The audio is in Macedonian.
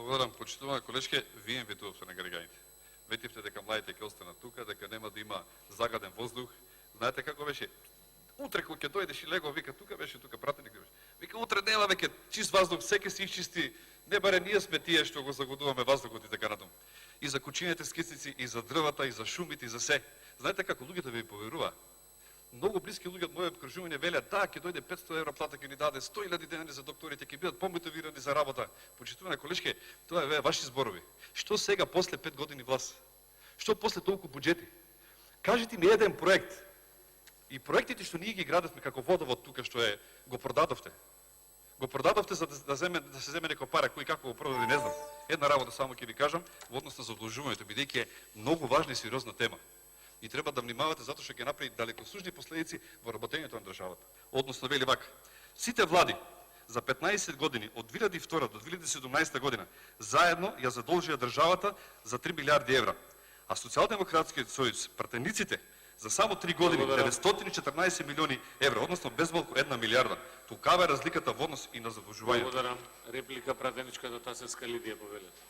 Благодарам, почитувана колешке, вие ветувавте на граѓаните. Ветивте дека младите ќе останат тука, дека нема да има загаден воздух. Знаете како беше? Утре кога ќе дојдеш и лего, вика тука беше, тука пратеник беше. Вика утре нема веќе чист воздух, секој се изчисти. Не баре ние сме тие што го загодуваме воздухот и така натаму. И за кучините скисници, и за дрвата, и за шумите, и за се. Знаете како луѓето ви поверува? Многу блиски луѓе од мојот окружување велат, да, ќе дојде 500 евра плата, ќе ни даде 100.000 денари за докторите, ќе бидат помотивирани за работа. Почитувана колешке, тоа е ваши зборови. Што сега после 5 години власт? Што после толку буџети? Кажете ми еден проект. И проектите што ние ги градевме како водовод тука што е, го продадовте. Го продадовте за да се земе некој пара, кој како го продаде, не знам. Една работа само ќе ви кажам во однос на задолжувањето, бидејќи е многу важна и сериозна тема. И треба да внимавате затоа што ќе направи далекосужни последици во работењето на државата. Односно вели вака: сите влади за 15 години од 2002 до 2017 година заедно ја задолжија државата за 3 милиарди евра. А Социјалдемократскиот сојуз, пратениците, за само 3 години 914 милиони евра, односно безмалку 1 милиарда. Тукава е разликата во однос и на задолжувањето. Благодарам. Реплика пратеничка до Тасевска Лидија, повелете.